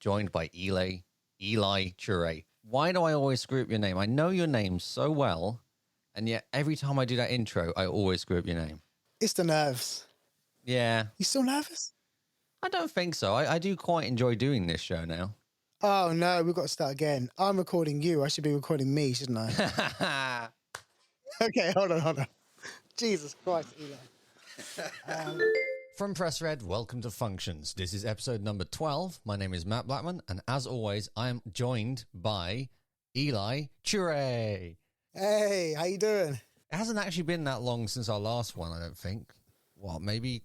joined by Eli Turay. Why do I always screw up your name? I know your name so well, and yet every time I do that intro, I always screw up your name. It's the nerves. Yeah. You still nervous? I don't think so. I do quite enjoy doing this show now. Oh, no, we've got to start again. I'm recording you. I should be recording me, shouldn't I? Okay, hold on. Jesus Christ, Eli. From Press Red, welcome to Functions. This is episode number 12. My name is Matt Blackman, and as always, I am joined by Eli Turay. Hey, how you doing? It hasn't actually been that long since our last one, I don't think. What, maybe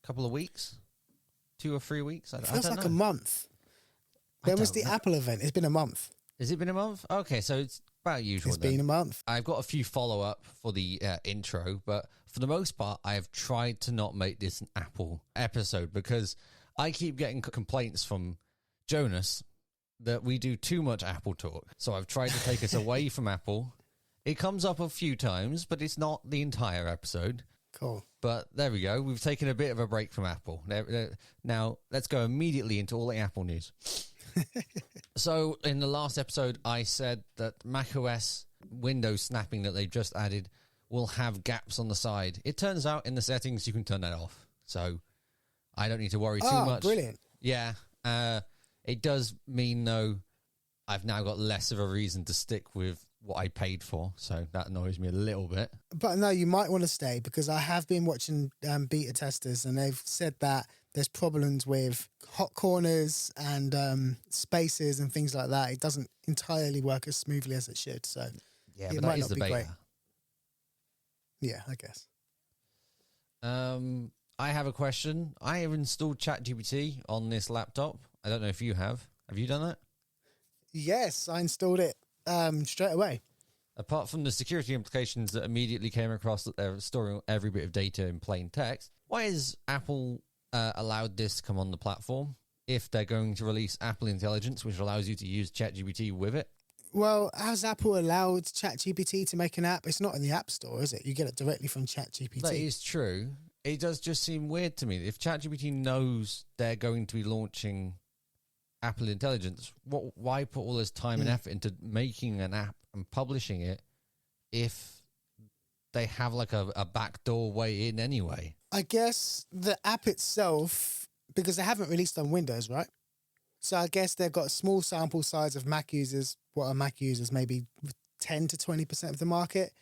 a couple of weeks? 2 or 3 weeks? It feels like a month. When was the Apple event? It's been a month. Has it been a month? Okay, so it's about usual. It's been a month. I've got a few follow-up for the intro, but for the most part, I have tried to not make this an Apple episode because I keep getting complaints from Jonas that we do too much Apple talk. So I've tried to take us away from Apple. It comes up a few times, but it's not the entire episode. Cool. But there we go. We've taken a bit of a break from Apple. Now, let's go immediately into all the Apple news. So, in the last episode, I said that macOS Windows snapping that they've just added will have gaps on the side. It turns out in the settings, you can turn that off. So, I don't need to worry too much. Brilliant. Yeah. It does mean, though, I've now got less of a reason to stick with what I paid for, so that annoys me a little bit. But no, you might want to stay because I have been watching beta testers and they've said that there's problems with hot corners and spaces and things like that. It doesn't entirely work as smoothly as it should, so yeah, it but might that is not the be beta. great. Yeah, I guess. I have a question. I have installed ChatGPT on this laptop. I don't know if you have. Have you done that? Yes, I installed it straight away. Apart from the security implications that immediately came across that they're storing every bit of data in plain text, why has Apple allowed this to come on the platform if they're going to release Apple Intelligence, which allows you to use ChatGPT with it? Well, has Apple allowed ChatGPT to make an app? It's not in the App Store, is it? You get it directly from ChatGPT. That is true. It does just seem weird to me. If ChatGPT knows they're going to be launching Apple Intelligence, why put all this time and effort into making an app and publishing it if they have like a backdoor way in anyway? I guess the app itself, because they haven't released on Windows, right? So I guess they've got a small sample size of Mac users. What are Mac users? Maybe 10 to 20% of the market.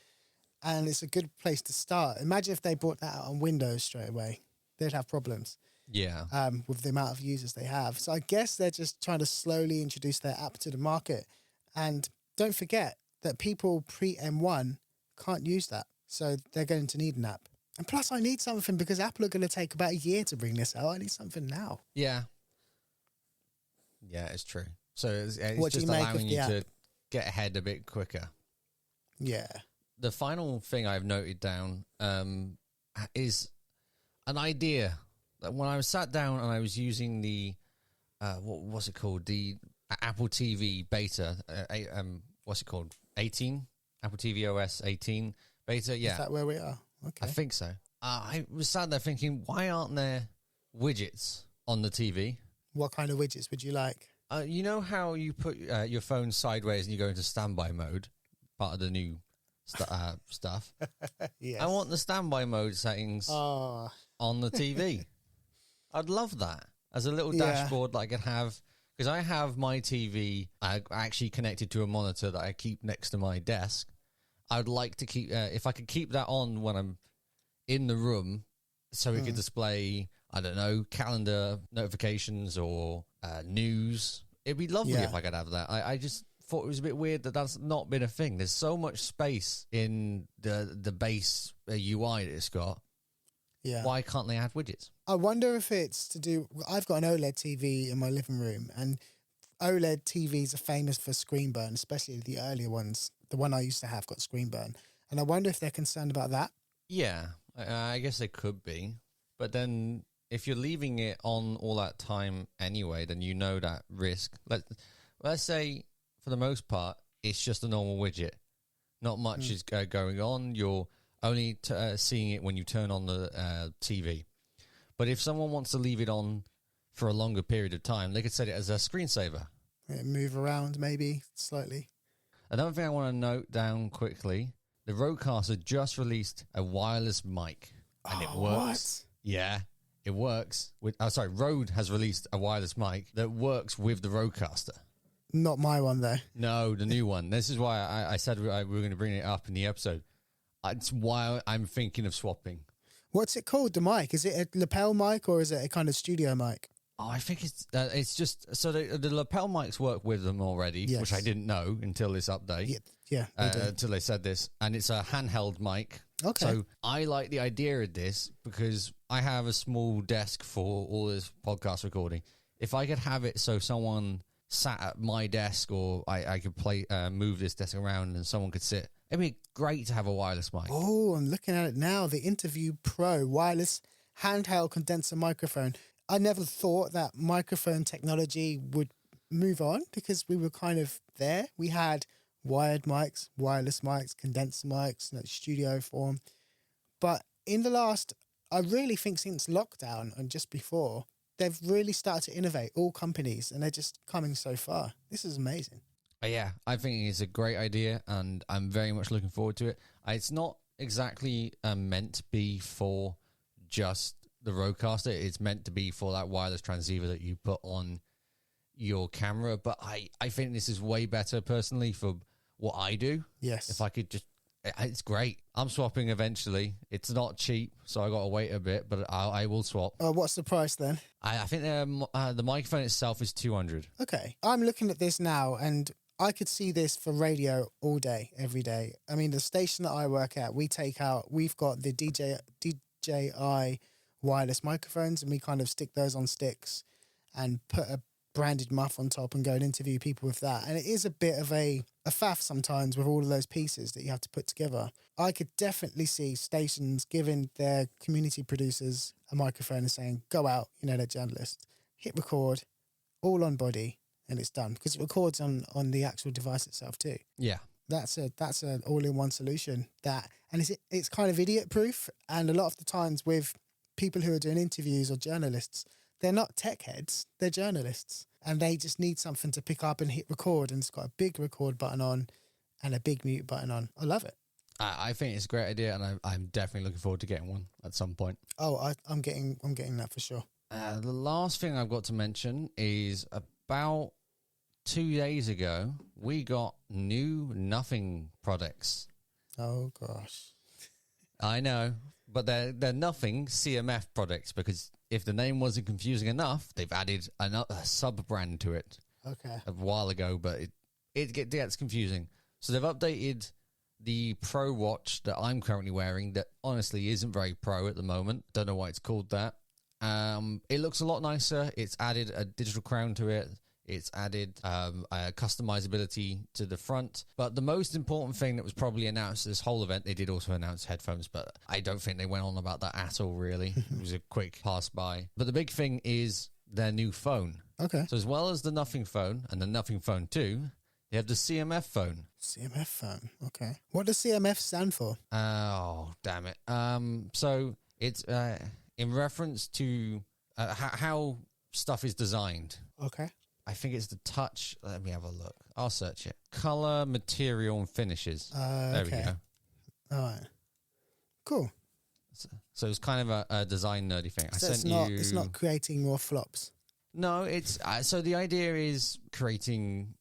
And it's a good place to start. Imagine if they brought that out on Windows straight away. They'd have problems. Yeah. With the amount of users they have. So I guess they're just trying to slowly introduce their app to the market. And don't forget that people pre-M1 can't use that. So they're going to need an app. And plus I need something because Apple are going to take about a year to bring this out. I need something now. Yeah. Yeah, it's true. So it's What do just you make allowing of the you to app? get ahead a bit quicker. Yeah. The final thing I've noted down is an idea. When I was sat down and I was using the, what was it called? The Apple TV beta, what's it called? 18? Apple TV OS 18 beta? Yeah. Is that where we are? Okay. I think so. I was sat there thinking, why aren't there widgets on the TV? What kind of widgets would you like? You know how you put your phone sideways and you go into standby mode? Part of the new stuff. Yes. I want the standby mode settings on the TV. I'd love that as a little dashboard that I could have, because I have my TV actually connected to a monitor that I keep next to my desk. I'd like to keep, if I could keep that on when I'm in the room, so it could display, I don't know, calendar notifications or news. It'd be lovely if I could have that. I just thought it was a bit weird that that's not been a thing. There's so much space in the base UI that it's got. Yeah. Why can't they add widgets? I wonder if it's to do... I've got an OLED TV in my living room, and OLED TVs are famous for screen burn, especially the earlier ones. The one I used to have got screen burn. And I wonder if they're concerned about that. Yeah, I guess they could be. But then if you're leaving it on all that time anyway, then you know that risk. Let's say, for the most part, it's just a normal widget. Not much is going on. You're only seeing it when you turn on the TV. But if someone wants to leave it on for a longer period of time, they could set it as a screensaver. Yeah, move around maybe slightly. Another thing I want to note down quickly, the Rodecaster just released a wireless mic, and it works. What? Yeah, it works. Rode has released a wireless mic that works with the Rodecaster. Not my one, though. No, the new one. This is why I said we were going to bring it up in the episode. It's why I'm thinking of swapping. What's it called, the mic? Is it a lapel mic or is it a kind of studio mic? Oh, I think it's just... So the lapel mics work with them already, yes. which I didn't know until this update. Yeah, until they said this. And it's a handheld mic. Okay. So I like the idea of this because I have a small desk for all this podcast recording. If I could have it so someone sat at my desk or I could move this desk around and someone could sit, it'd be great to have a wireless mic. Oh, I'm looking at it now. The Interview Pro wireless handheld condenser microphone. I never thought that microphone technology would move on because we were kind of there. We had wired mics, wireless mics, condenser mics, studio form. But in the last, I really think since lockdown and just before, they've really started to innovate, all companies, and they're just coming so far. This is amazing. Yeah, I think it's a great idea, and I'm very much looking forward to it. It's not exactly meant to be for just the Rodecaster. It's meant to be for that wireless transceiver that you put on your camera. But I think this is way better, personally, for what I do. Yes. If I could just... It's great. I'm swapping eventually. It's not cheap, so I got to wait a bit, but I will swap. What's the price then? I think the microphone itself is $200. Okay. I'm looking at this now, and I could see this for radio all day, every day. I mean, the station that I work at, we've got the DJI wireless microphones, and we kind of stick those on sticks and put a branded muff on top and go and interview people with that. And it is a bit of a faff sometimes with all of those pieces that you have to put together. I could definitely see stations giving their community producers a microphone and saying, go out, they're journalists, hit record, all on body, and it's done. Because it records on the actual device itself too. Yeah. That's an all-in-one solution. And it's kind of idiot-proof. And a lot of the times with people who are doing interviews or journalists, they're not tech heads, they're journalists. And they just need something to pick up and hit record. And it's got a big record button on and a big mute button on. I love it. I think it's a great idea, and I'm definitely looking forward to getting one at some point. Oh, I'm getting that for sure. The last thing I've got to mention is about 2 days ago, we got new Nothing products. Oh, gosh. I know, but they're Nothing CMF products, because if the name wasn't confusing enough, they've added a sub-brand to it. Okay. A while ago, but it gets confusing. So they've updated the Pro Watch that I'm currently wearing that honestly isn't very pro at the moment. Don't know why it's called that. It looks a lot nicer. It's added a digital crown to it. It's added customizability to the front. But the most important thing that was probably announced this whole event, they did also announce headphones, but I don't think they went on about that at all, really. It was a quick pass by. But the big thing is their new phone. Okay. So as well as the Nothing phone and the Nothing Phone 2, they have the CMF phone. CMF phone. Okay. What does CMF stand for? Oh, damn it. So it's in reference to how stuff is designed. Okay. I think it's the touch. Let me have a look. I'll search it. Color, material, and finishes. There we go. All right. Cool. So it's kind of a design nerdy thing. So it's not creating more flops. No, it's so the idea is creating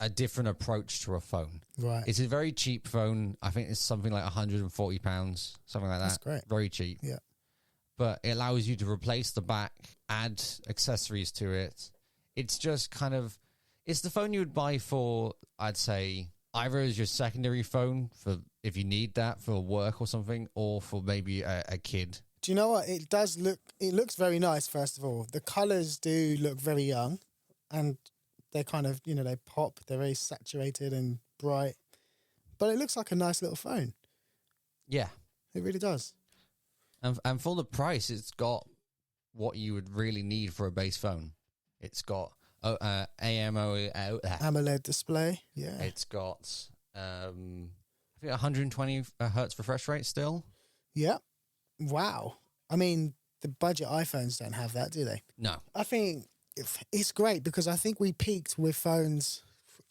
a different approach to a phone. Right. It's a very cheap phone. I think it's something like £140, something like that. That's great. Very cheap. Yeah. But it allows you to replace the back, add accessories to it. It's just kind of, it's the phone you would buy for, I'd say, either as your secondary phone for if you need that for work or something, or for maybe a kid. Do you know what? It looks very nice, first of all. The colours do look very young, and they're kind of, they pop. They're very saturated and bright. But it looks like a nice little phone. Yeah. It really does. And for the price, it's got what you would really need for a base phone. It's got AMOLED display. Yeah. It's got, I think 120 hertz refresh rate still. Yeah. Wow. I mean, the budget iPhones don't have that, do they? No. I think it's great because I think we peaked with phones,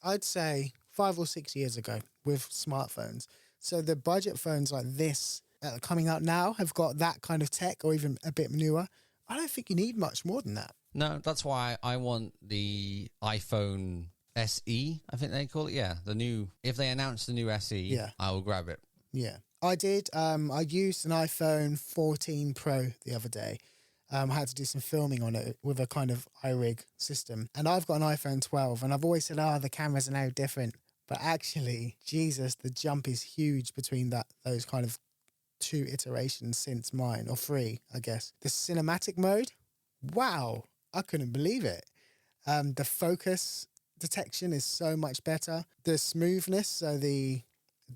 I'd say 5 or 6 years ago with smartphones. So the budget phones like this coming out now have got that kind of tech or even a bit newer. I don't think you need much more than that. No, that's why I want the iPhone SE, I think they call it. Yeah, the new, if they announce the new SE, I will grab it. Yeah, I did. I used an iPhone 14 Pro the other day. I had to do some filming on it with a kind of iRig system. And I've got an iPhone 12 and I've always said, the cameras are now different. But actually, Jesus, the jump is huge between those kind of 2 iterations since mine, or 3, I guess. The cinematic mode, wow, I couldn't believe it. The focus detection is so much better. The smoothness, so the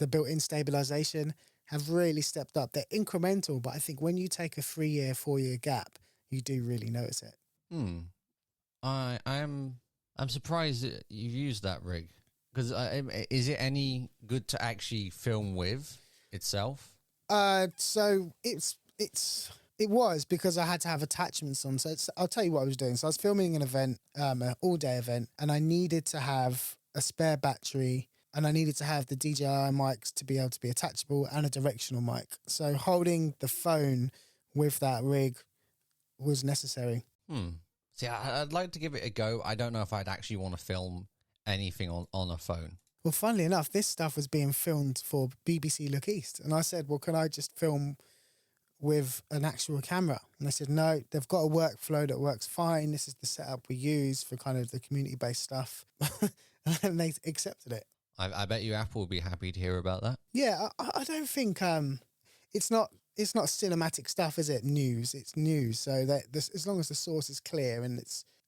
built-in stabilization have really stepped up. They're incremental, but I think when you take a 3-year, 4-year gap, you do really notice it. I'm surprised that you've used that rig, because is it any good to actually film with itself? So it was because I had to have attachments on. So I'll tell you what I was doing. So I was filming an event, an all-day event, and I needed to have a spare battery, and I needed to have the DJI mics to be able to be attachable and a directional mic. So holding the phone with that rig was necessary. See, I'd like to give it a go. I don't know if I'd actually want to film anything on a phone. Well, funnily enough, this stuff was being filmed for BBC Look East. And I said, well, can I just film with an actual camera? And they said, no, they've got a workflow that works fine. This is the setup we use for kind of the community-based stuff. And they accepted it. I bet you Apple will be happy to hear about that. Yeah, I don't think it's not cinematic stuff, is it? News. It's news. So that as long as the source is clear and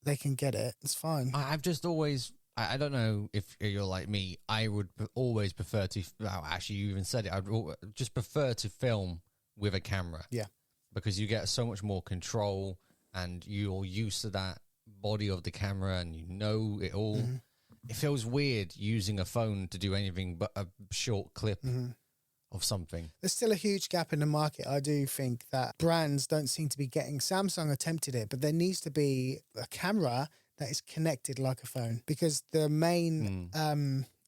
they can get it, it's fine. I've just always, I don't know if you're like me, I would always prefer to, actually you even said it, I'd just prefer to film with a camera. Yeah. Because you get so much more control and you're used to that body of the camera and you know it all. Mm-hmm. It feels weird using a phone to do anything but a short clip of something. There's still a huge gap in the market. I do think that brands don't seem to be getting. Samsung attempted it, but there needs to be a camera that is connected like a phone, because the main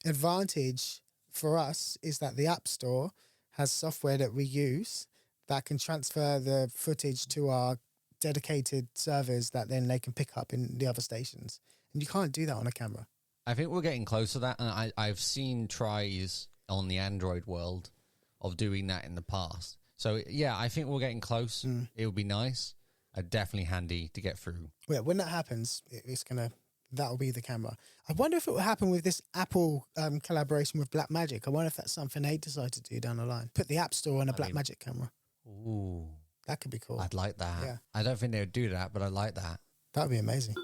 advantage for us is that the App Store has software that we use that can transfer the footage to our dedicated servers that then they can pick up in the other stations. And you can't do that on a camera. I think we're getting close to that, and I've seen tries on the Android world of doing that in the past. So, yeah, I think we're getting close. It would be nice. Definitely handy to get through. Yeah, when that happens, that'll be the camera. I wonder if it will happen with this Apple collaboration with Blackmagic. I wonder if that's something they decide to do down the line. Put the App Store on a Blackmagic camera. Ooh. That could be cool. I'd like that. Yeah. I don't think they would do that, but I like that. That would be amazing.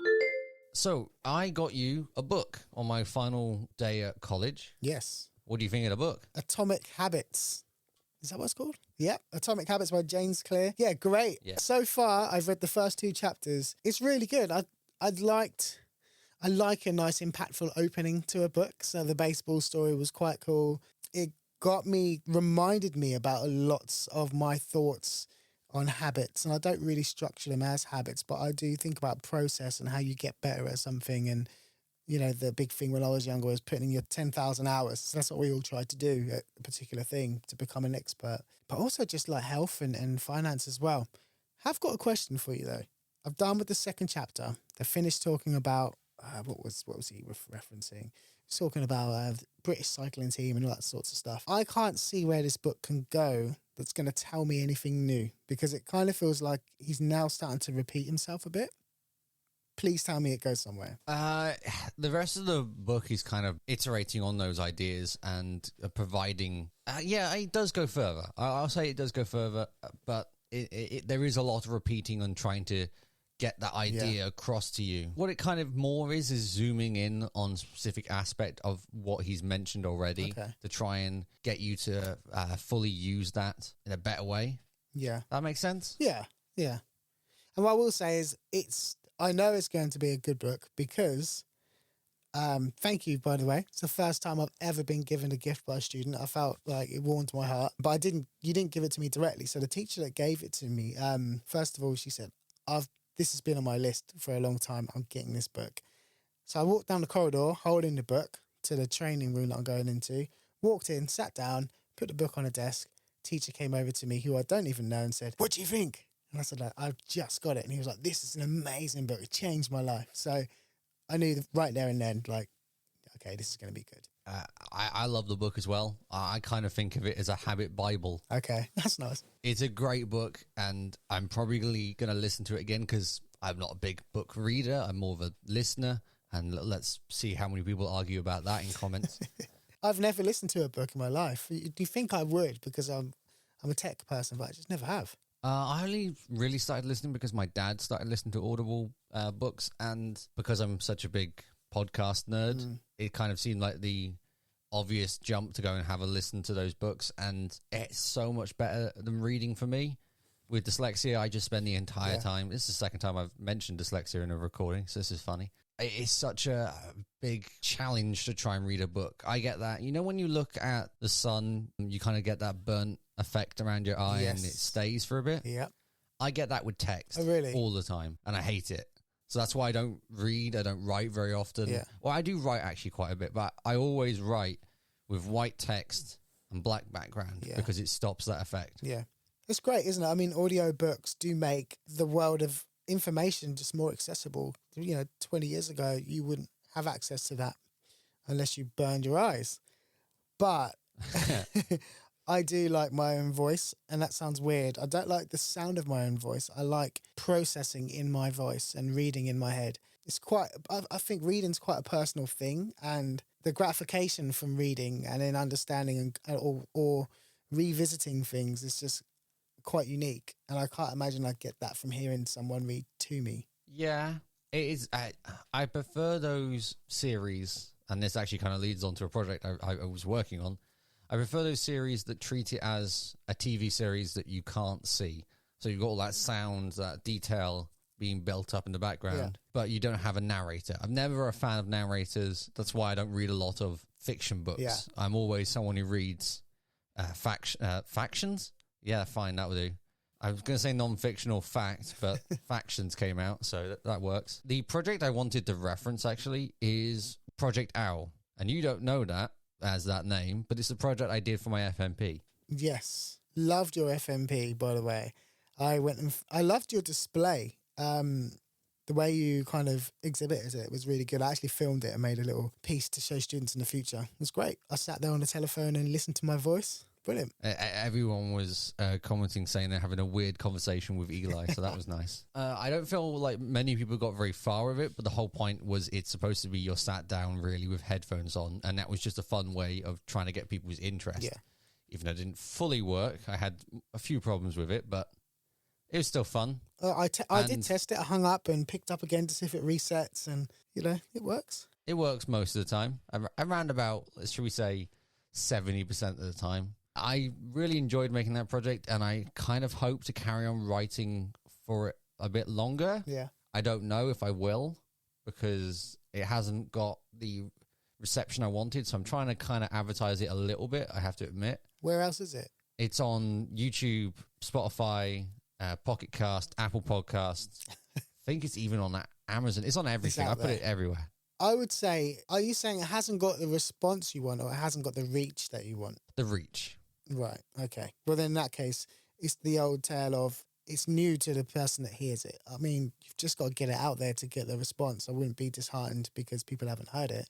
So, I got you a book on my final day at college. Yes. What do you think of the book? Atomic Habits. Is that what it's called? Yep. Atomic Habits by James Clear. Yeah, great. Yeah. So far, I've read the first 2 chapters. It's really good. I like a nice, impactful opening to a book. So the baseball story was quite cool. It reminded me about lots of my thoughts on habits. And I don't really structure them as habits, but I do think about process and how you get better at something. And, you know, the big thing when I was younger was putting in your 10,000 hours. So that's what we all tried to do at a particular thing to become an expert. But also just like health and finance as well. I've got a question for you, though. I've done with the 2nd chapter. They finished talking about, what was he referencing? He's talking about British cycling team and all that sorts of stuff. I can't see where this book can go that's going to tell me anything new, because it kind of feels like he's now starting to repeat himself a bit. Please tell me it goes somewhere. The rest of the book is kind of iterating on those ideas and providing... it does go further. I'll say it does go further, but there is a lot of repeating and trying to get that idea across to you. What it kind of more is zooming in on specific aspect of what he's mentioned already to try and get you to fully use that in a better way. Yeah. That makes sense? Yeah, yeah. And what I will say is I know it's going to be a good book because Thank you, by the way. It's the first time I've ever been given a gift by a student. I felt like it warmed my heart, but you didn't give it to me directly. So the teacher that gave it to me, first of all, she said, this has been on my list for a long time. I'm getting this book. So I walked down the corridor holding the book to the training room that I'm going into, walked in, sat down, put the book on a desk. Teacher came over to me, who I don't even know, and said, "What do you think?" And I said, like, "I've just got it." And he was like, "This is an amazing book. It changed my life." So I knew right there and then, like, okay, this is going to be good. I love the book as well. I kind of think of it as a habit Bible. Okay, that's nice. It's a great book, and I'm probably going to listen to it again because I'm not a big book reader. I'm more of a listener, and let's see how many people argue about that in comments. I've never listened to a book in my life. Do you think I would? Because I'm a tech person, but I just never have. I only really started listening because my dad started listening to Audible books, and because I'm such a big podcast nerd, it kind of seemed like the obvious jump to go and have a listen to those books, and it's so much better than reading for me. With dyslexia, I just spend the entire time. This is the second time I've mentioned dyslexia in a recording, so this is funny. It's such a big challenge to try and read a book. I get that. You know, when you look at the sun, you kind of get that burnt effect around your eye and it stays for a bit. Yeah. I get that with text all the time, and I hate it. So that's why I don't read. I don't write very often. Yeah. Well, I do write actually quite a bit, but I always write with white text and black background because it stops that effect. Yeah. It's great, isn't it? I mean, audio books do make the world of information just more accessible. 20 years ago, you wouldn't have access to that unless you burned your eyes. But I do like my own voice, and that sounds weird. I don't like the sound of my own voice. I like processing in my voice and reading in my head. It's I think reading's quite a personal thing, and the gratification from reading and then understanding or revisiting things is just quite unique. And I can't imagine I'd get that from hearing someone read to me. Yeah, it is. I prefer those series, and this actually kind of leads on to a project I was working on. I prefer those series that treat it as a TV series that you can't see. So you've got all that sound, that detail being built up in the background, but you don't have a narrator. I'm never a fan of narrators. That's why I don't read a lot of fiction books. Yeah. I'm always someone who reads factions. Yeah, fine, that will do. I was going to say non-fictional fact, but factions came out, so that works. The project I wanted to reference, actually, is Project Owl. And you don't know that as that name, but it's the project I did for my FMP. Yes. Loved your FMP, by the way. I loved your display. The way you kind of exhibited it was really good. I actually filmed it and made a little piece to show students in the future. It was great. I sat there on the telephone and listened to my voice. Brilliant. Everyone was commenting saying they're having a weird conversation with Eli, so that was nice. I don't feel like many people got very far with it, but the whole point was it's supposed to be you're sat down really with headphones on, and that was just a fun way of trying to get people's interest. Yeah. Even though it didn't fully work, I had a few problems with it, but it was still fun. I did test it. I hung up and picked up again to see if it resets, and, it works. It works most of the time. Around about, should we say, 70% of the time. I really enjoyed making that project, and I kind of hope to carry on writing for it a bit longer. Yeah. I don't know if I will, because it hasn't got the reception I wanted, so I'm trying to kind of advertise it a little bit, I have to admit. Where else is it? It's on YouTube, Spotify, Pocket Cast, Apple Podcasts. I think it's even on Amazon. It's on everything. I put it everywhere. I would say, are you saying it hasn't got the response you want, or it hasn't got the reach that you want? The reach. Right, okay. Well, then in that case, it's the old tale of it's new to the person that hears it. I mean, you've just got to get it out there to get the response. I wouldn't be disheartened because people haven't heard it.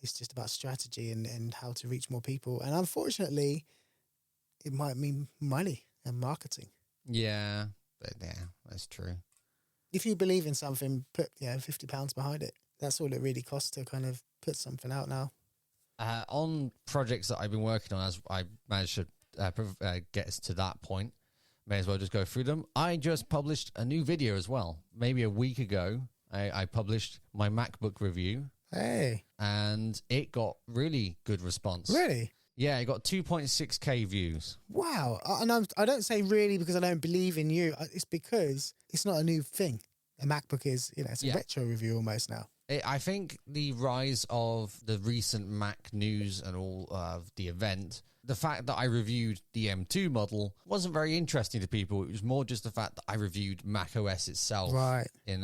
It's just about strategy and how to reach more people. And unfortunately, it might mean money and marketing. Yeah, that's true. If you believe in something, put £50 behind it. That's all it really costs to kind of put something out now. On projects that I've been working on, as I managed to get us to that point, may as well just go through them. I just published a new video as well. Maybe a week ago, I published my MacBook review. Hey. And it got really good response. Really? Yeah, it got 2.6k views. Wow. And I don't say really because I don't believe in you. It's because it's not a new thing. A MacBook is, it's a retro review almost now. I think the rise of the recent Mac news and all of the event, the fact that I reviewed the M2 model wasn't very interesting to people. It was more just the fact that I reviewed Mac OS itself, right? In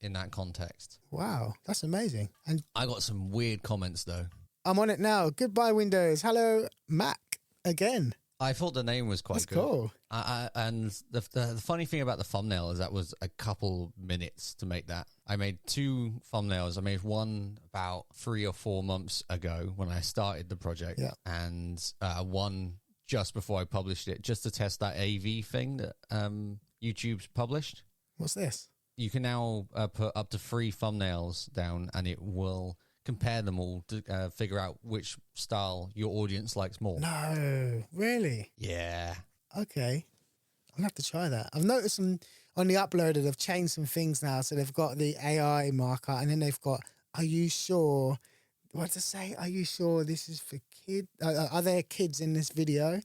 that context. Wow, that's amazing. And I got some weird comments though. I'm on it now. Goodbye, Windows. Hello, Mac again. I thought the name was quite That's good. Cool. And the funny thing about the thumbnail is that was a couple minutes to make that. I made 2 thumbnails. I made one about 3 or 4 months ago when I started the project, and one just before I published it, just to test that AV thing that YouTube's published. What's this? You can now put up to 3 thumbnails down, and it will compare them all to figure out which style your audience likes more. No, really? Yeah. Okay. I'll have to try that. I've noticed on the uploader, they've changed some things now. So they've got the AI marker, and then they've got, are you sure? What to say? Are you sure this is for kids? Are there kids in this video?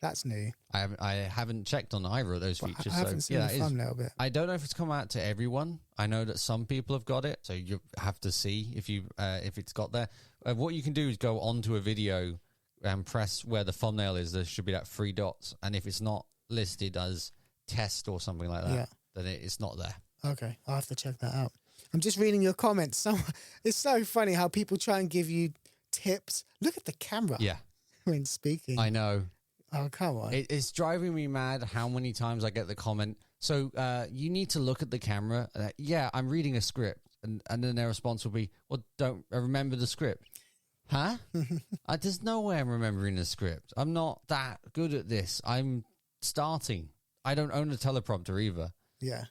That's new. I haven't checked on either of those features. I haven't seen the thumbnail bit. I don't know if it's come out to everyone. I know that some people have got it, so you have to see if it's got there. What you can do is go onto a video and press where the thumbnail is. There should be that 3 dots, and if it's not listed as test or something like that, then it's not there. Okay, I'll have to check that out. I'm just reading your comments. It's so funny how people try and give you tips. Look at the camera. Yeah. When speaking. I know. Oh, come on. It's driving me mad how many times I get the comment. So you need to look at the camera. Yeah, I'm reading a script. And then their response will be, well, don't remember the script. Huh? There's no way I'm remembering the script. I'm not that good at this. I'm starting. I don't own a teleprompter either. Yeah.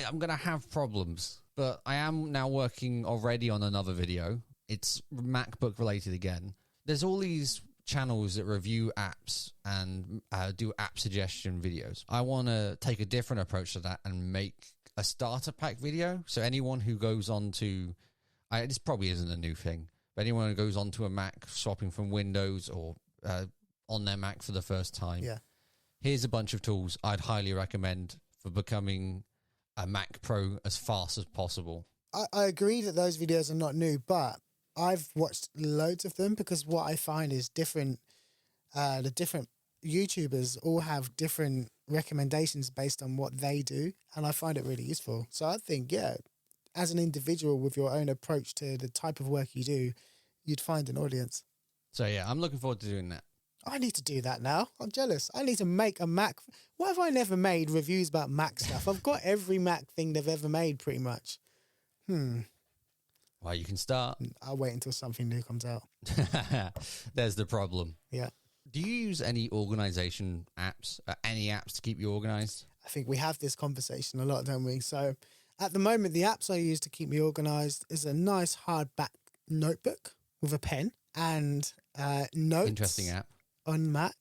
I'm going to have problems. But I am now working already on another video. It's MacBook related again. There's all these channels that review apps and do app suggestion videos. I want to take a different approach to that and make a starter pack video. So anyone who goes on to, this probably isn't a new thing, but anyone who goes on to a Mac swapping from Windows or on their Mac for the first time, here's a bunch of tools I'd highly recommend for becoming a Mac Pro as fast as possible. I agree that those videos are not new, but I've watched loads of them because what I find is different. The different YouTubers all have different recommendations based on what they do, and I find it really useful. So I think, as an individual with your own approach to the type of work you do, you'd find an audience. So yeah, I'm looking forward to doing that. I need to do that now. I'm jealous. I need to make a Mac. Why have I never made reviews about Mac stuff? I've got every Mac thing they've ever made pretty much. Well, you can start. I'll wait until something new comes out. There's the problem. Yeah. Do you use any organization apps, any apps to keep you organized? I think we have this conversation a lot, don't we? So at the moment, the apps I use to keep me organized is a nice hardback notebook with a pen and notes. Interesting app. On Mac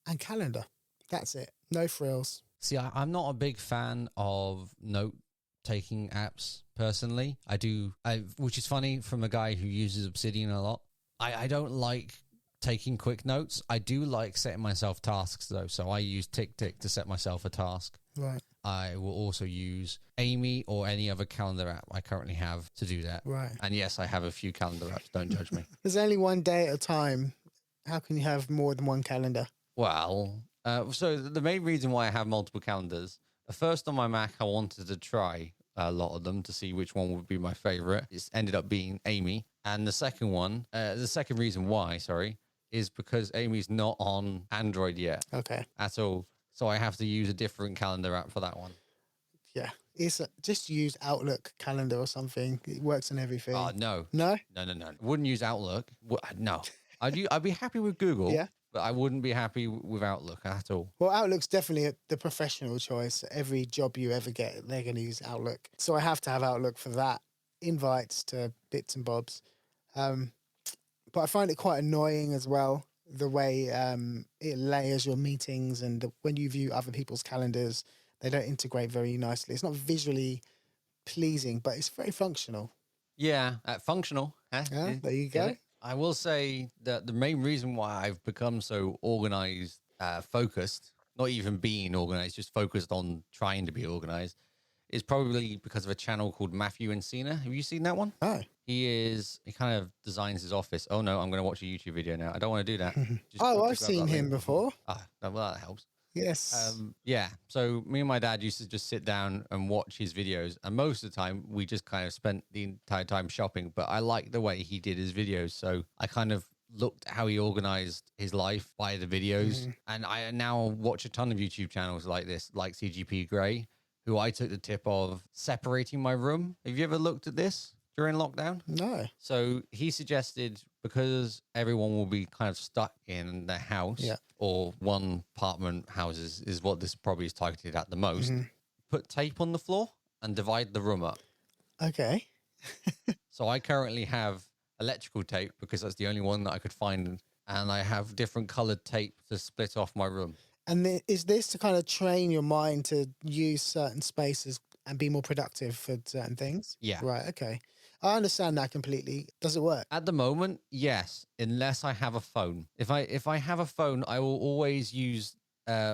and calendar. That's it. No frills. See, I'm not a big fan of note-taking apps, personally. Which is funny from a guy who uses Obsidian a lot. I don't like taking quick notes. I do like setting myself tasks, though. So I use TickTick to set myself a task. Right. I will also use Amy or any other calendar app I currently have to do that. Right. And yes, I have a few calendar apps. Don't judge me. There's only one day at a time. How can you have more than one calendar? Well, so the main reason why I have multiple calendars, first on my Mac, I wanted to try a lot of them to see which one would be my favorite. It ended up being Amy. And the second reason why, is because Amy's not on Android yet. Okay. At all. So I have to use a different calendar app for that one. Yeah. Just use Outlook calendar or something. It works on everything. Oh, no. No? No. Wouldn't use Outlook. No. I'd be happy with Google, but I wouldn't be happy with Outlook at all. Well, Outlook's definitely the professional choice. Every job you ever get, they're going to use Outlook. So I have to have Outlook for that. Invites to bits and bobs. But I find it quite annoying as well, the way it layers your meetings, and when you view other people's calendars, they don't integrate very nicely. It's not visually pleasing, but it's very functional. Yeah, functional. Yeah, there you go. I will say that the main reason why I've become so organized, focused, not even being organized, just focused on trying to be organized, is probably because of a channel called Matthew and Cena. Have you seen that one? Oh. He kind of designs his office. Oh no, I'm going to watch a YouTube video now. I don't want to do that. Just Oh, quickly I've grab seen that him link. before. Ah, well, that helps. Yes. Yeah. So me and my dad used to just sit down and watch his videos. And most of the time, we just kind of spent the entire time shopping. But I like the way he did his videos. So I kind of looked at how he organized his life by the videos. And I now watch a ton of YouTube channels like this, like CGP Grey, who I took the tip of separating my room. Have you ever looked at this during lockdown? No. So he suggested, because everyone will be kind of stuck in their house, or one apartment houses is what this probably is targeted at the most, put tape on the floor and divide the room up. Okay. So I currently have electrical tape because that's the only one that I could find. And I have different colored tape to split off my room. And is this to kind of train your mind to use certain spaces and be more productive for certain things? Yeah. Right. Okay. I understand that completely. Does it work? At the moment, yes, unless I have a phone. If I have a phone, I will always use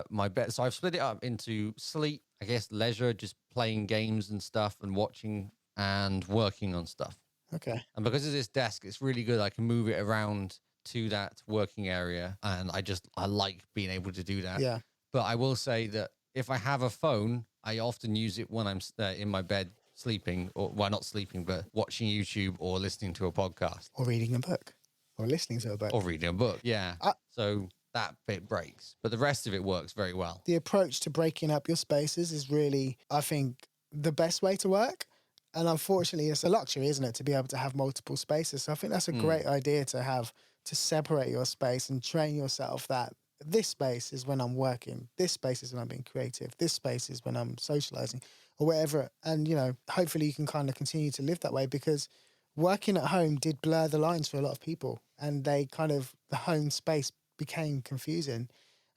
my bed. So I've split it up into sleep, I guess, leisure, just playing games and stuff and watching and working on stuff. Okay. And because of this desk, it's really good. I can move it around to that working area, and I like being able to do that. Yeah. But I will say that if I have a phone, I often use it when I'm in my bed sleeping, or well, not sleeping, but watching YouTube or listening to a podcast. Or reading a book. Or listening to a book. Or reading a book, yeah. So that bit breaks. But the rest of it works very well. The approach to breaking up your spaces is really, I think, the best way to work. And unfortunately, it's a luxury, isn't it, to be able to have multiple spaces. So I think that's a great idea to have, to separate your space and train yourself that this space is when I'm working. This space is when I'm being creative. This space is when I'm socializing or whatever. And, you know, hopefully you can kind of continue to live that way, because working at home did blur the lines for a lot of people, and they kind of, the home space became confusing.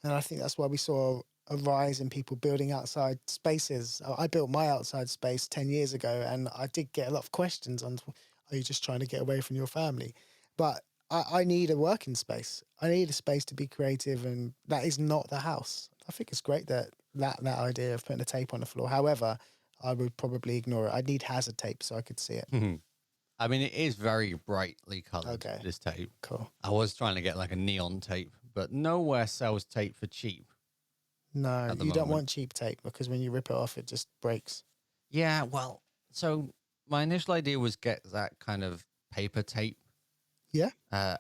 And I think that's why we saw a rise in people building outside spaces. I built my outside space 10 years ago, and I did get a lot of questions on, are you just trying to get away from your family? But I need a working space. I need a space to be creative, and that is not the house. I think it's great that idea of putting a tape on the floor. However, I would probably ignore it. I'd need hazard tape so I could see it. I mean, it is very brightly colored, Okay. this tape. Cool. I was trying to get like a neon tape, but nowhere sells tape for cheap. No, you don't want cheap tape, because when you rip it off, it just breaks. Yeah, well, so my initial idea was get that kind of paper tape. Yeah.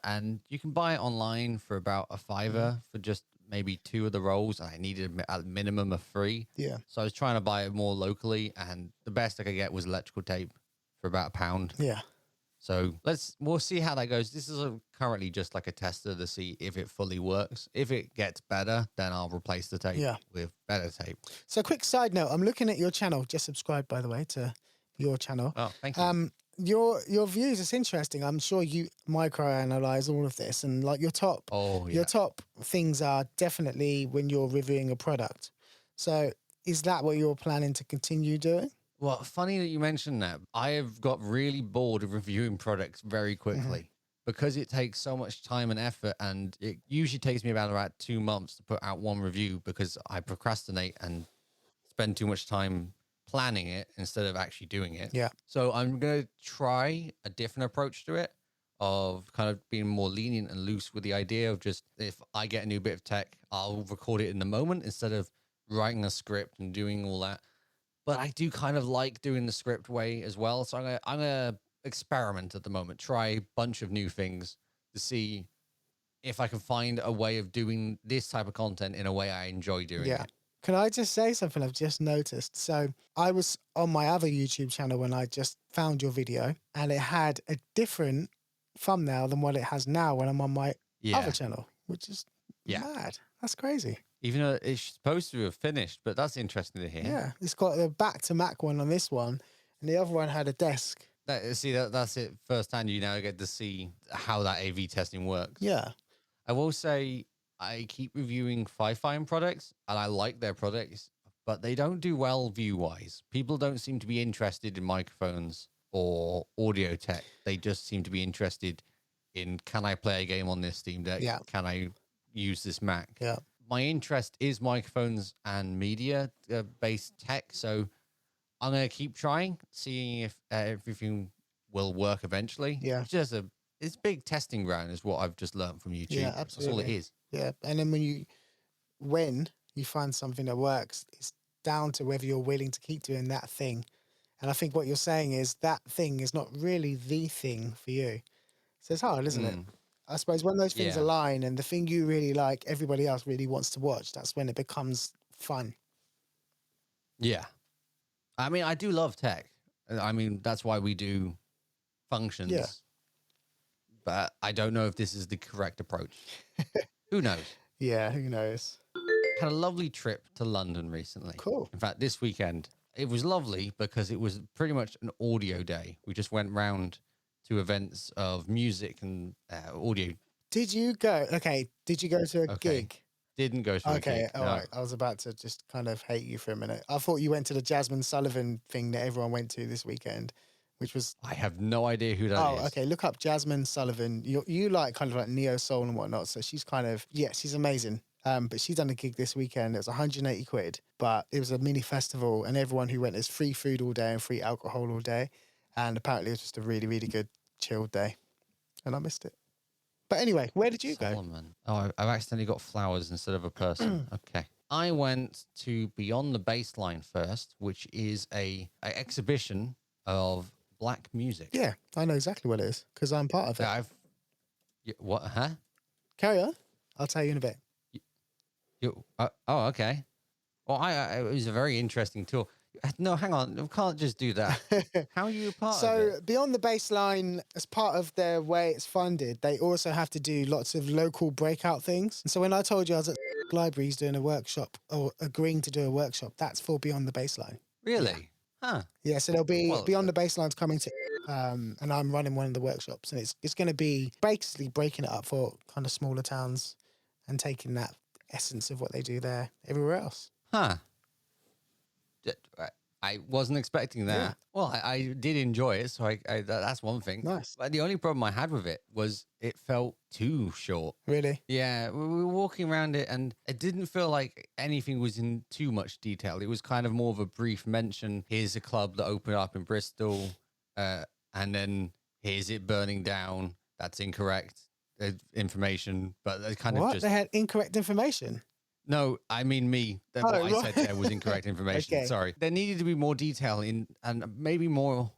And you can buy it online for about a $5 for just maybe 2 of the rolls. And I needed a minimum of 3. Yeah. So I was trying to buy it more locally, and the best I could get was electrical tape for about £1. Yeah. So we'll see how that goes. This is currently just like a tester to see if it fully works. If it gets better, then I'll replace the tape with better tape. So quick side note, I'm looking at your channel. Just subscribe, by the way, to your channel. Oh, thank you. Your views, it's interesting. I'm sure you microanalyze all of this, and like your top things are definitely when you're reviewing a product. So is that what you're planning to continue doing? Well, funny that you mentioned that. I have got really bored of reviewing products very quickly because it takes so much time and effort, and it usually takes me about 2 months to put out one review because I procrastinate and spend too much time planning it instead of actually doing it. Yeah. So I'm going to try a different approach to it, of kind of being more lenient and loose with the idea of just, if I get a new bit of tech, I'll record it in the moment instead of writing a script and doing all that. But I do kind of like doing the script way as well. So I'm gonna experiment at the moment, try a bunch of new things to see if I can find a way of doing this type of content in a way I enjoy doing it. Can I just say something I've just noticed? So I was on my other YouTube channel when I just found your video, and it had a different thumbnail than what it has now when I'm on my other channel, which is mad. That's crazy. Even though it's supposed to have finished, but that's interesting to hear. Yeah, it's got the back to Mac one on this one, and the other one had a desk. That's it firsthand. You now get to see how that AV testing works. Yeah. I will say I keep reviewing Fi-Fi products, and I like their products, but they don't do well view-wise. People don't seem to be interested in microphones or audio tech. They just seem to be interested in, can I play a game on this Steam Deck? Yeah. Can I use this Mac? Yeah. My interest is microphones and media based tech. So I'm going to keep trying, seeing if everything will work eventually. Yeah. It's big testing ground is what I've just learned from YouTube. Yeah, absolutely. That's all it is. Yeah. And then when you find something that works, it's down to whether you're willing to keep doing that thing. And I think what you're saying is that thing is not really the thing for you. So it's hard, isn't it? I suppose when those things align and the thing you really like, everybody else really wants to watch, that's when it becomes fun. Yeah. I mean, I do love tech. I mean, that's why we do functions. Yeah. But I don't know if this is the correct approach. Who knows? Yeah, who knows? Had a lovely trip to London recently. Cool. In fact, this weekend, it was lovely because it was pretty much an audio day. We just went round to events of music and audio. Did you go? Okay. Did you go to a gig? Didn't go to a gig. Okay, all right. I was about to just kind of hate you for a minute. I thought you went to the Jasmine Sullivan thing that everyone went to this weekend, which was... I have no idea who that is. Oh, okay. Look up Jasmine Sullivan. You like kind of like neo soul and whatnot. So she's kind of, she's amazing. But she's done a gig this weekend. It was 180 quid, but it was a mini festival and everyone who went, there's free food all day and free alcohol all day. And apparently it was just a really, really good chilled day. And I missed it. But anyway, where did you go? Oh, I've accidentally got flowers instead of a person. Okay. I went to Beyond the Baseline first, which is a exhibition of black music. Yeah, I know exactly what it is because I'm part of it. What? Huh? Carry on. I'll tell you in a bit. Okay. Well, it was a very interesting tour. No, hang on. We can't just do that. How are you a part of it? So Beyond the Baseline, as part of their way it's funded, they also have to do lots of local breakout things. And so when I told you I was at libraries doing a workshop or agreeing to do a workshop, that's for Beyond the Baseline. Really? Yeah. Huh. Yeah, so there'll be Beyond the Baseline's coming to and I'm running one of the workshops and it's going to be basically breaking it up for kind of smaller towns and taking that essence of what they do there everywhere else. Huh. I wasn't expecting that. Yeah. Well, I did enjoy it, so that's one thing. Nice. But the only problem I had with it was it felt too short. Really? Yeah, we were walking around it, and it didn't feel like anything was in too much detail. It was kind of more of a brief mention. Here's a club that opened up in Bristol, and then here's it burning down. That's incorrect information, but they kind of just... They had incorrect information? No, I mean me. What I said there was incorrect information. Okay. Sorry. There needed to be more detail in, and maybe more,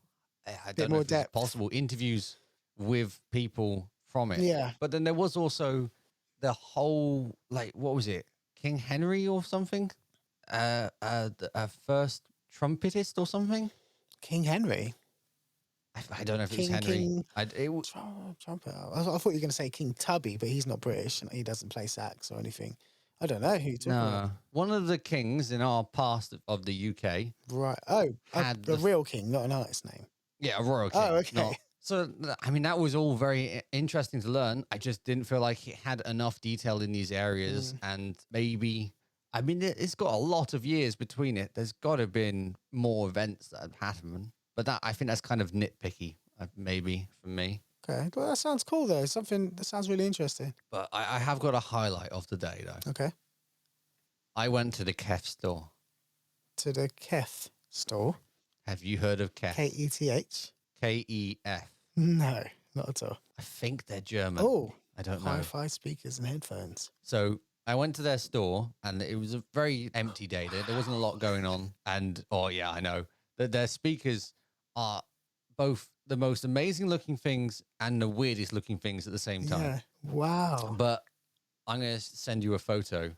I don't know if it's possible, interviews with people from it. Yeah. But then there was also the whole, like, what was it? King Henry or something? A first trumpetist or something? King Henry? I don't know if it was Henry. Trumpet. I thought you were going to say King Tubby, but he's not British and he doesn't play sax or anything. I don't know who you're talking about. One of the kings in our past of the UK. Right. Oh, a real king, not an artist name. Yeah, a royal king. Oh, okay. So, I mean, that was all very interesting to learn. I just didn't feel like it had enough detail in these areas. And maybe, I mean, it's got a lot of years between it. There's got to have been more events that have happened. But I think that's kind of nitpicky, maybe, for me. Okay, well, that sounds cool, though. Something that sounds really interesting. But I have got a highlight of the day, though. Okay. I went to the Keth store. To the Keth store? Have you heard of Keth? Keth? Kef. No, not at all. I think they're German. Oh, I don't know. Hi-fi speakers and headphones. So I went to their store, and it was a very empty day. There wasn't a lot going on. And, I know. Their speakers are both the most amazing looking things and the weirdest looking things at the same time. Yeah. Wow. But I'm going to send you a photo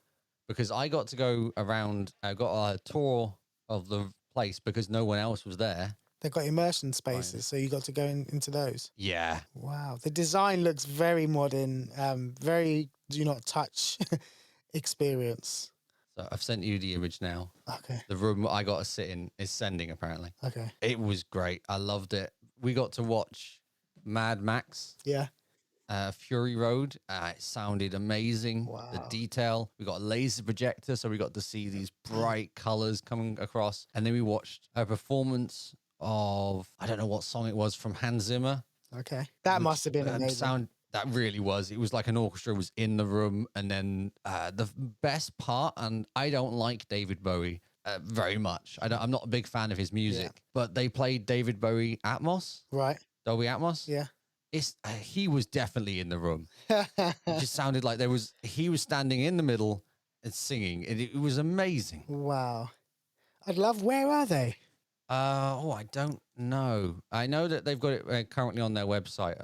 because I got to go around. I got a tour of the place because no one else was there. They've got immersion spaces, so you got to go into those. Yeah. Wow. The design looks very modern, very do not touch experience. So I've sent you the image now. Okay. The room I got to sit in is sending, apparently. Okay. It was great. I loved it. We got to watch Mad Max. Yeah. Fury Road. It sounded amazing. Wow. The detail. We got a laser projector, so we got to see these bright colors coming across. And then we watched a performance of, I don't know what song it was, from Hans Zimmer. Okay. That must have been amazing. That really was. It was like an orchestra was in the room. And then the best part, and I don't like David Bowie, very much. I'm not a big fan of his music, but they played David Bowie Atmos, Right. Dolby Atmos. Yeah. He was definitely in the room. It just sounded like he was standing in the middle and singing. It was amazing. Wow. I'd love. Where are they? I don't know. I know that they've got it currently on their website,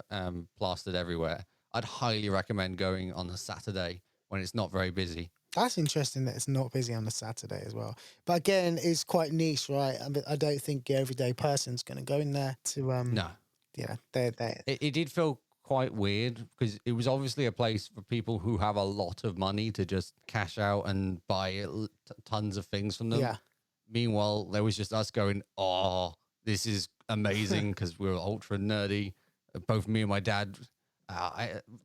plastered everywhere. I'd highly recommend going on a Saturday when it's not very busy. That's interesting that it's not busy on a Saturday as well. But again, it's quite niche, right? I don't think the everyday person's going to go in there to. No. Yeah, It did feel quite weird because it was obviously a place for people who have a lot of money to just cash out and buy tons of things from them. Yeah. Meanwhile, there was just us going, "Oh, this is amazing," because we were ultra nerdy. Both me and my dad.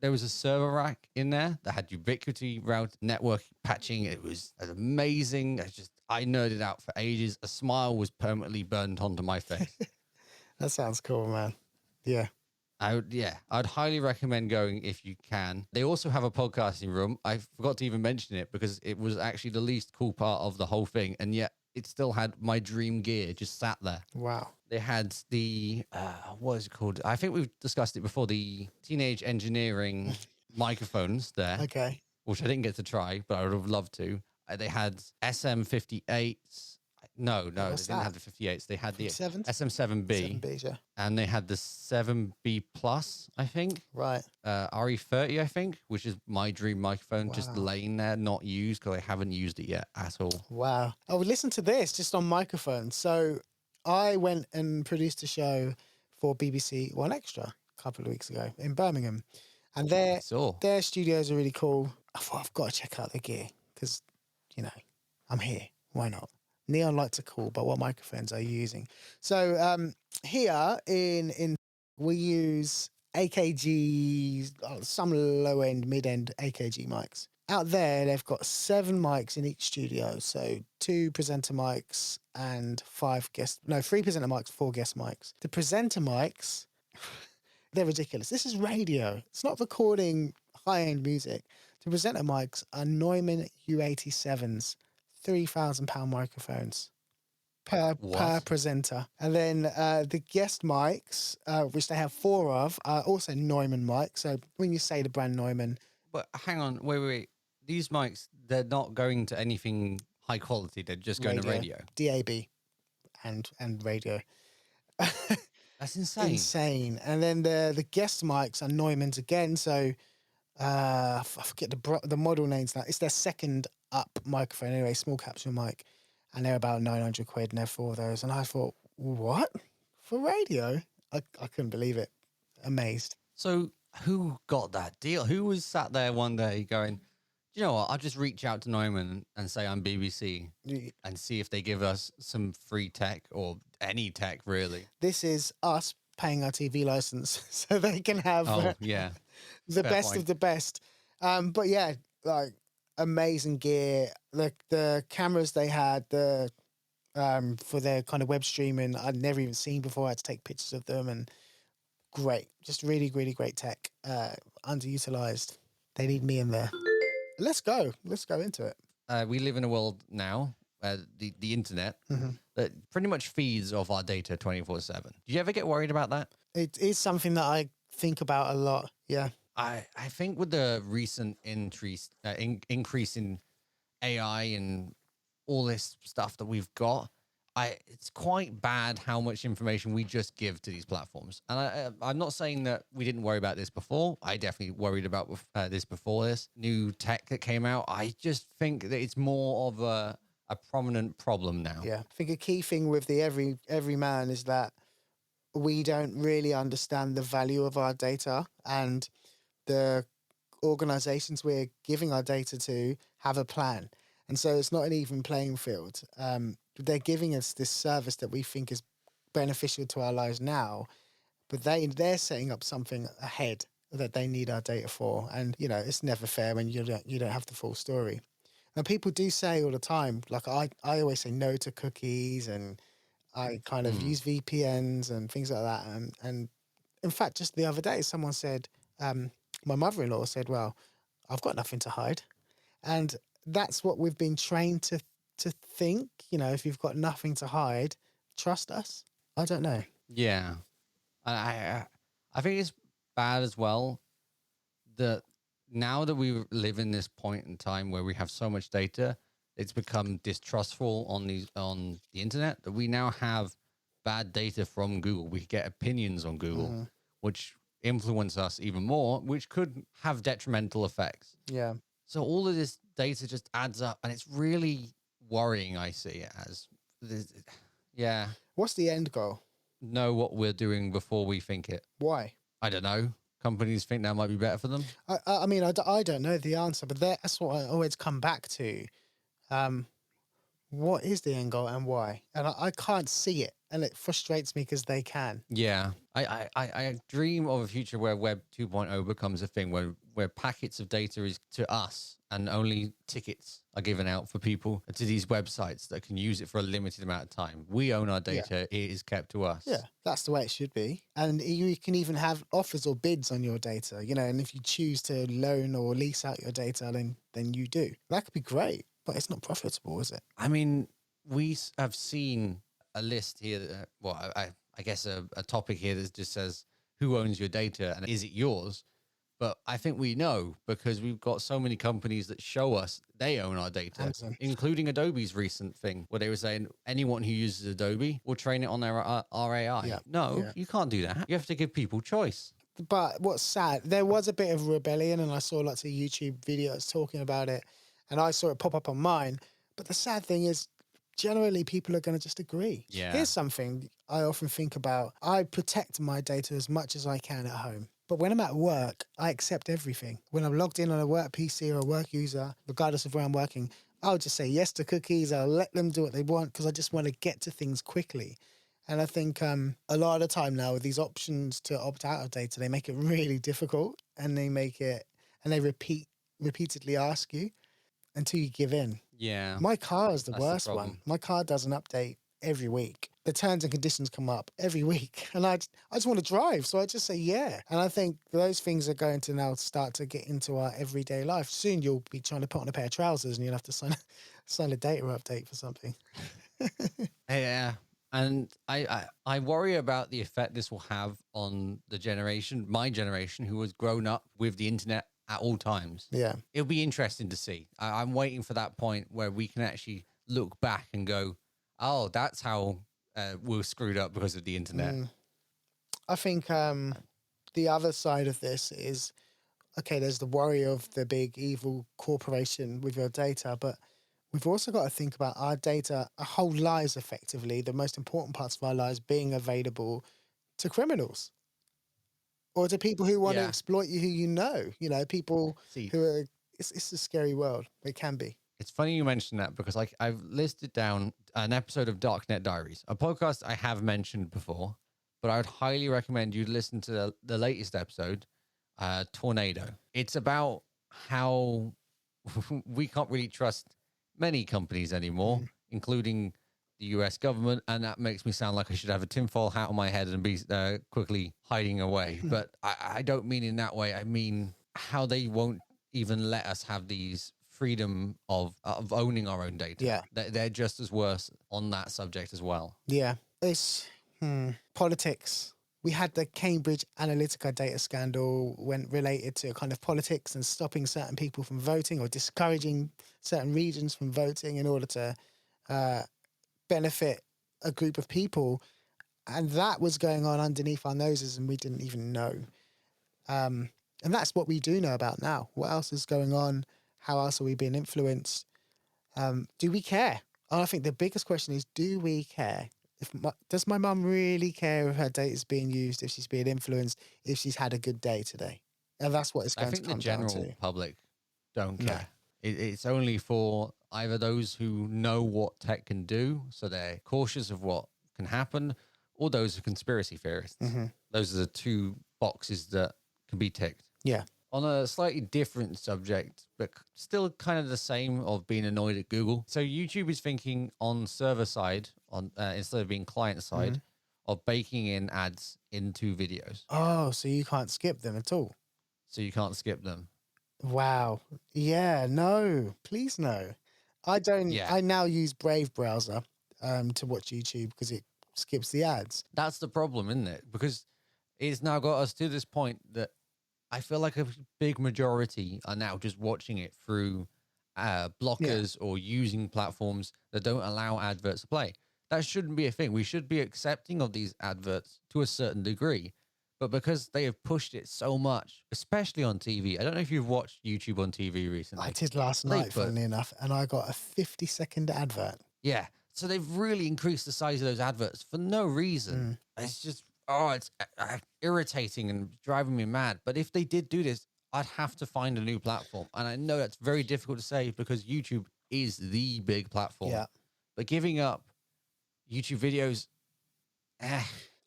There was a server rack in there that had Ubiquiti route network patching. It was amazing. I nerded out for ages. A smile was permanently burned onto my face. That sounds cool, man. Yeah. I'd highly recommend going if you can. They also have a podcasting room. I forgot to even mention it because it was actually the least cool part of the whole thing. And yet it still had my dream gear just sat there. Wow. They had the, what is it called? I think we've discussed it before, the teenage engineering microphones there. Okay. Which I didn't get to try, but I would have loved to. They had SM58s. No, they didn't have the 58s. They had the SM7B. 7Bs, yeah. And they had the 7B Plus, I think. Right. RE30, I think, which is my dream microphone, just laying there, not used, because I haven't used it yet at all. Wow. Oh, listen to this, just on microphone. So I went and produced a show for BBC One Extra a couple of weeks ago in Birmingham. And their studios are really cool. I thought, I've got to check out the gear because, I'm here. Why not? Neon lights are cool, but what microphones are you using? So here in we use AKG, some low-end, mid-end AKG mics. Out there, they've got 7 mics in each studio. So 2 presenter mics and 3 presenter mics, 4 guest mics. The presenter mics, they're ridiculous. This is radio. It's not recording high-end music. The presenter mics are Neumann U87s. £3,000 microphones per presenter. And then the guest mics, which they have 4 of, are also Neumann mics. So when you say the brand Neumann. But hang on, wait. These mics, they're not going to anything high quality. They're just going to radio. DAB and radio. That's insane. Insane. And then the guest mics are Neumanns again. So I forget the model names now. It's their second up microphone anyway, small capsule mic, and they're about 900 quid, and they're 4 of those. And I thought, what for radio? I couldn't believe it. Amazed. So who got that deal? Who was sat there one day going, do you know what? I'll just reach out to Neumann and say I'm BBC and see if they give us some free tech or any tech really. This is us paying our TV license so they can have the best of the best. But yeah, like amazing gear. The cameras they had for their kind of web streaming, I'd never even seen before. I had to take pictures of them, and great, just really, really great tech. Underutilized. They need me in there. Let's go into it. We live in a world now, the internet, that pretty much feeds off our data 24/7. Do you ever get worried about that? It is something that I think about a lot. Yeah. I think with the recent increase in AI and all this stuff that we've got, it's quite bad how much information we just give to these platforms. And I'm not saying that we didn't worry about this before. I definitely worried about this before this new tech that came out. I just think that it's more of a prominent problem now. Yeah, I think a key thing with the every man is that we don't really understand the value of our data, and the organizations we're giving our data to have a plan. And so it's not an even playing field. They're giving us this service that we think is beneficial to our lives now, but they're setting up something ahead that they need our data for. And, it's never fair when you don't have the full story. And people do say all the time, like I always say no to cookies, and I kind of use VPNs and things like that. And in fact, just the other day, someone said, my mother-in-law said, well, I've got nothing to hide. And that's what we've been trained to think, if you've got nothing to hide, trust us. I don't know. Yeah. I think it's bad as well that now that we live in this point in time where we have so much data, it's become distrustful on the internet, that we now have bad data from Google. We get opinions on Google, which influence us even more, which could have detrimental effects. Yeah. So all of this data just adds up, and it's really worrying. I see it as, yeah. What's the end goal? Know what we're doing before we think it. Why? I don't know. Companies think that might be better for them. I mean, I don't know the answer, but that's what I always come back to. What is the end goal and why? And I can't see it, and it frustrates me because they can. Yeah. I dream of a future where Web 2.0 becomes a thing where packets of data is to us and only tickets are given out for people to these websites that can use it for a limited amount of time. We own our data. It is kept to us. Yeah, that's the way it should be. And you can even have offers or bids on your data, and if you choose to loan or lease out your data, then you do. That could be great, but it's not profitable, is it? I mean, we have seen a list here. I guess a topic here that just says who owns your data and is it yours? But I think we know because we've got so many companies that show us they own our data, Amazon. including Adobe's recent thing where they were saying anyone who uses Adobe will train it on their RAI. Yeah. No, you can't do that. You have to give people choice. But what's sad, there was a bit of rebellion, and I saw lots of YouTube videos talking about it, and I saw it pop up on mine. But the sad thing is, generally, people are going to just agree. Yeah. Here's something I often think about. I protect my data as much as I can at home. But when I'm at work, I accept everything. When I'm logged in on a work PC or a work user, regardless of where I'm working, I'll just say yes to cookies. I'll let them do what they want because I just want to get to things quickly. And I think a lot of the time now with these options to opt out of data, they make it really difficult, and they repeatedly ask you until you give in. Yeah. My car is the That's worst the problem. one. My car doesn't update every week. The terms and conditions come up every week, and I just want to drive, so I just say yeah. And I think those things are going to now start to get into our everyday life. Soon you'll be trying to put on a pair of trousers, and you'll have to sign a data update for something. Yeah. And I worry about the effect this will have on my generation, who has grown up with the internet at all times. Yeah. It'll be interesting to see. I'm waiting for that point where we can actually look back and go, oh, that's how we're screwed up because of the internet. I think the other side of this is, okay, there's the worry of the big evil corporation with your data, but we've also got to think about our data, our whole lives effectively, the most important parts of our lives being available to criminals or to people who want to exploit you, who people who are, it's a scary world. It can be. It's funny you mentioned that because I've listed down an episode of Darknet Diaries, a podcast I have mentioned before, but I would highly recommend you listen to the latest episode, Tornado. It's about how we can't really trust many companies anymore, including the US government. And that makes me sound like I should have a tinfoil hat on my head and be quickly hiding away. But I don't mean in that way. I mean how they won't even let us have these freedom of owning our own data. Yeah. They're just as worse on that subject as well. Yeah. It's politics. We had the Cambridge Analytica data scandal when related to kind of politics and stopping certain people from voting or discouraging certain regions from voting in order to benefit a group of people. And that was going on underneath our noses and we didn't even know. And that's what we do know about now. What else is going on? How else are we being influenced? Do we care? And I think the biggest question is, do we care? Does my mum really care if her data is being used, if she's being influenced, if she's had a good day today? And that's what it's going to come down to. I think the general public don't care. No. It's only for either those who know what tech can do, so they're cautious of what can happen, or those who are conspiracy theorists. Mm-hmm. Those are the two boxes that can be ticked. Yeah. On a slightly different subject, but still kind of the same of being annoyed at Google. So YouTube is thinking on server side, instead of being client side, of baking in ads into videos. Oh, so you can't skip them at all? So you can't skip them. Wow. Yeah, no. Please no. I don't. Yeah. I now use Brave browser to watch YouTube because it skips the ads. That's the problem, isn't it? Because it's now got us to this point that I feel like a big majority are now just watching it through blockers or using platforms that don't allow adverts to play. That shouldn't be a thing. We should be accepting of these adverts to a certain degree. But because they have pushed it so much, especially on TV, I don't know if you've watched YouTube on TV recently. I did last night, funnily enough, and I got a 50-second advert. Yeah. So they've really increased the size of those adverts for no reason. It's just, it's irritating and driving me mad. But if they did do this, I'd have to find a new platform. And I know that's very difficult to say because YouTube is the big platform. Yeah. But giving up YouTube videos,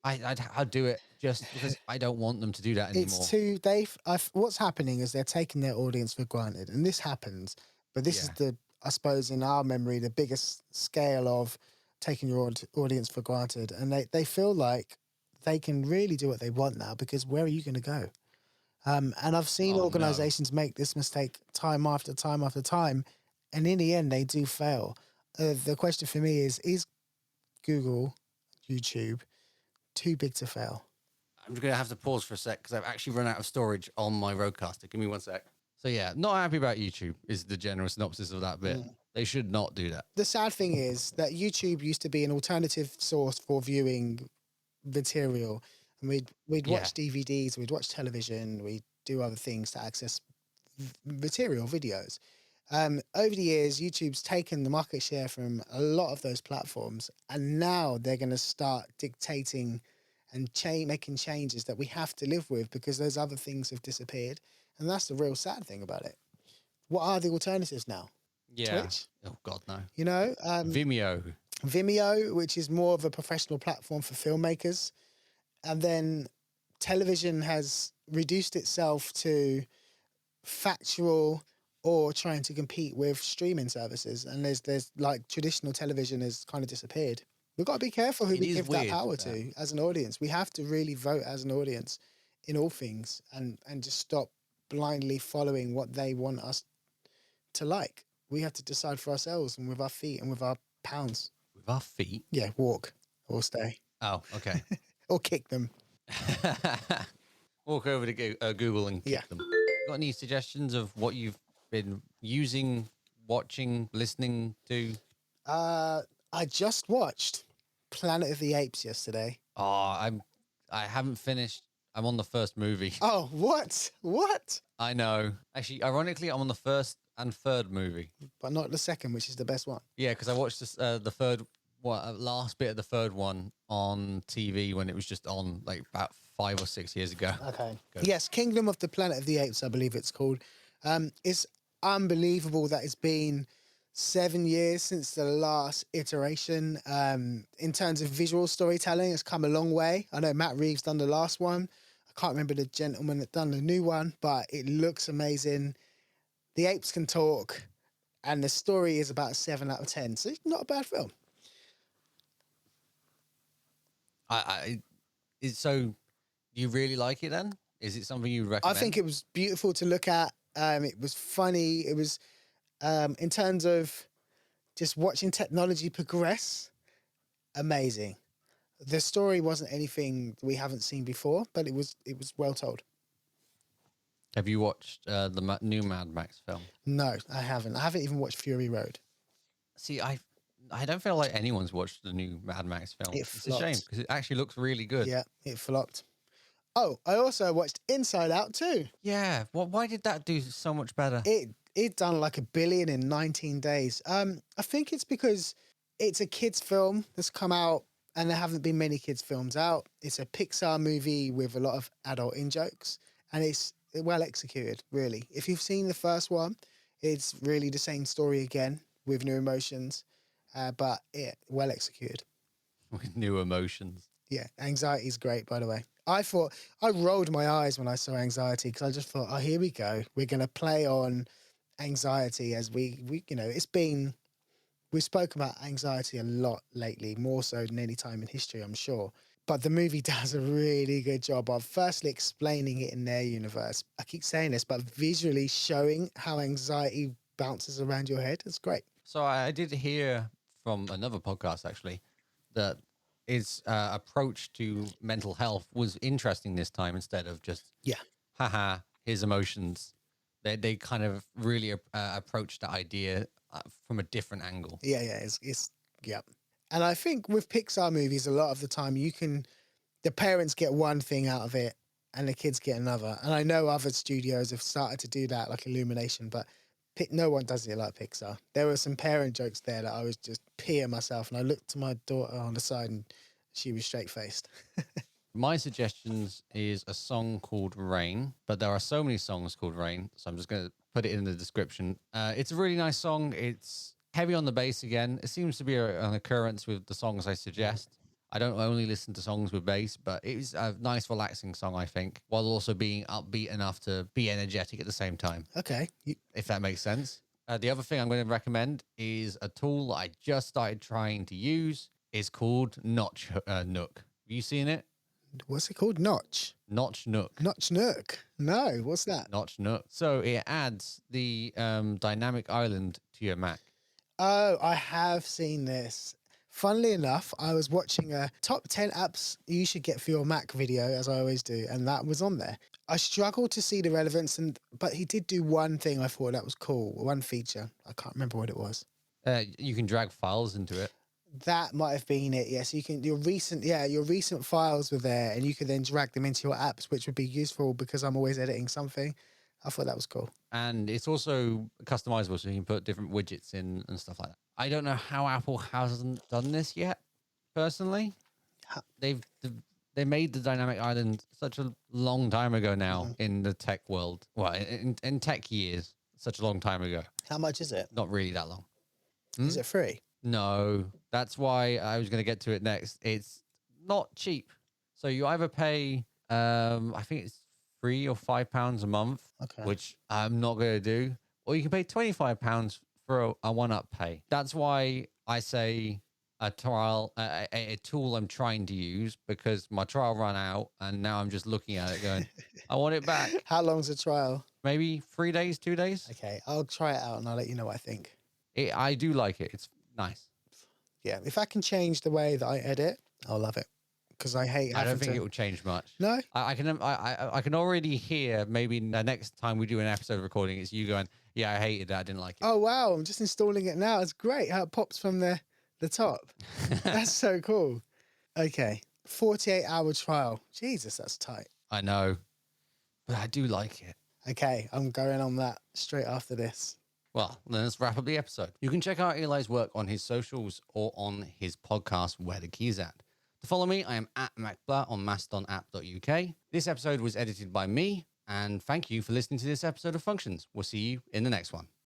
I'd do it just because I don't want them to do that anymore. What's happening is they're taking their audience for granted. And this happens, but this is I suppose in our memory, the biggest scale of taking your audience for granted. And they feel like they can really do what they want now because where are you going to go? And I've seen organizations make this mistake time after time after time. And in the end, they do fail. The question for me is Google, YouTube, too big to fail? I'm going to have to pause for a sec because I've actually run out of storage on my Rodecaster. Give me 1 sec. So yeah, not happy about YouTube is the general synopsis of that bit. They should not do that. The sad thing is that YouTube used to be an alternative source for viewing material. And we'd watch DVDs, we'd watch television, we'd do other things to access material, videos. Over the years, YouTube's taken the market share from a lot of those platforms, and now they're going to start dictating and making changes that we have to live with because those other things have disappeared. And that's the real sad thing about it. What are the alternatives now? Yeah. Twitch? Oh, God, no. You know? Vimeo, which is more of a professional platform for filmmakers. And then television has reduced itself to factual or trying to compete with streaming services. And there's like traditional television has kind of disappeared. We've got to be careful who we give that power to as an audience. We have to really vote as an audience in all things and just stop blindly following what they want us to like. We have to decide for ourselves and with our feet and with our pounds. With our feet? Yeah, walk or stay. Oh, okay. Or kick them. Walk over to Google and kick them. Got any suggestions of what you've been using, watching, listening to? I just watched Planet of the Apes yesterday. Oh, I haven't finished. I'm on the first movie. Oh, what? What? I know. Actually, ironically, I'm on the first and third movie. But not the second, which is the best one. Yeah, because I watched the third, last bit of the third one on TV when it was just on like about 5 or 6 years ago. Okay. Yes, Kingdom of the Planet of the Apes, I believe it's called. It's unbelievable that it's been 7 years since the last iteration. In terms of visual storytelling, it's come a long way. I know Matt Reeves done the last one. I can't remember the gentleman that done the new one, but it looks amazing. The apes can talk, and the story is about 7 out of 10. So it's not a bad film. So you really like it then? Is it something you recommend? I think it was beautiful to look at. It was funny. It was, in terms of just watching technology progress, amazing. The story wasn't anything we haven't seen before, but it was well told. Have you watched the new Mad Max film? No, I haven't. I haven't even watched Fury Road. See, I don't feel like anyone's watched the new Mad Max film. It's a shame because it actually looks really good. Yeah, it flopped. Oh, I also watched Inside Out too. Yeah. Well, why did that do so much better? It done like $1 billion in 19 days. I think it's because it's a kids film that's come out and there haven't been many kids films out. It's a Pixar movie with a lot of adult in-jokes and it's well executed, really. If you've seen the first one, it's really the same story again with new emotions, but well executed. With new emotions. Yeah, Anxiety is great, by the way. I rolled my eyes when I saw Anxiety because I just thought, oh, here we go. We're going to play on anxiety as we we've spoken about anxiety a lot lately, more so than any time in history, I'm sure. But the movie does a really good job of firstly explaining it in their universe. I keep saying this, but visually showing how anxiety bounces around your head. It's great. So I did hear from another podcast, actually, that his approach to mental health was interesting this time instead of just, haha, his emotions. They kind of really approached the idea from a different angle. Yeah. It's yeah. And I think with Pixar movies, a lot of the time the parents get one thing out of it and the kids get another. And I know other studios have started to do that, like Illumination, but no one does it like Pixar. There were some parent jokes there that I was just peeing myself, and I looked to my daughter on the side and she was straight-faced. My suggestions is a song called Rain, but there are so many songs called Rain, so I'm just going to put it in the description. It's a really nice song. It's heavy on the bass again. It seems to be an occurrence with the songs I suggest. I don't only listen to songs with bass, but it is a nice, relaxing song, I think, while also being upbeat enough to be energetic at the same time. Okay. If that makes sense. The other thing I'm going to recommend is a tool that I just started trying to use. It's called Notch Nook. Have you seen it? What's it called? Notch Nook. Notch Nook. No, what's that? Notch Nook. So it adds the dynamic island to your Mac. Oh, I have seen this. Funnily enough, I was watching a top 10 apps you should get for your Mac video, as I always do, and that was on there. I struggled to see the relevance, but he did do one thing I thought that was cool, one feature. I can't remember what it was. You can drag files into it. That might have been it. Yes, you can. Your recent files were there, and you could then drag them into your apps, which would be useful because I'm always editing something. I thought that was cool. And it's also customizable, so you can put different widgets in and stuff like that. I don't know how Apple hasn't done this yet. Personally, they made the dynamic island such a long time ago now in the tech world. Well, in tech years, such a long time ago. How much is it? Not really that long. Is it free? No, that's why I was going to get to it next. It's not cheap. So you either pay, I think it's £3 or £5 a month, which I'm not going to do, or you can pay £25 for a one-up pay. That's why I say a trial, a tool I'm trying to use, because my trial ran out and now I'm just looking at it going, I want it back. How long's the trial? Maybe 3 days, 2 days. Okay, I'll try it out and I'll let you know what I think. I do like it. It's nice. Yeah, if I can change the way that I edit, I'll love it. Because I hate. I don't think it will change much. No, I can already hear maybe the next time we do an episode recording, it's you going, yeah, I hated that. I didn't like it. Oh wow, I'm just installing it now. It's great how it pops from the top. That's so cool. Okay, 48-hour trial. Jesus, that's tight. I know, but I do like it. Okay, I'm going on that straight after this. Well, then let's wrap up the episode. You can check out Eli's work on his socials or on his podcast, Where the Key's At. To follow me, I am at MacBlatt on mastonapp.uk. This episode was edited by me, and thank you for listening to this episode of Functions. We'll see you in the next one.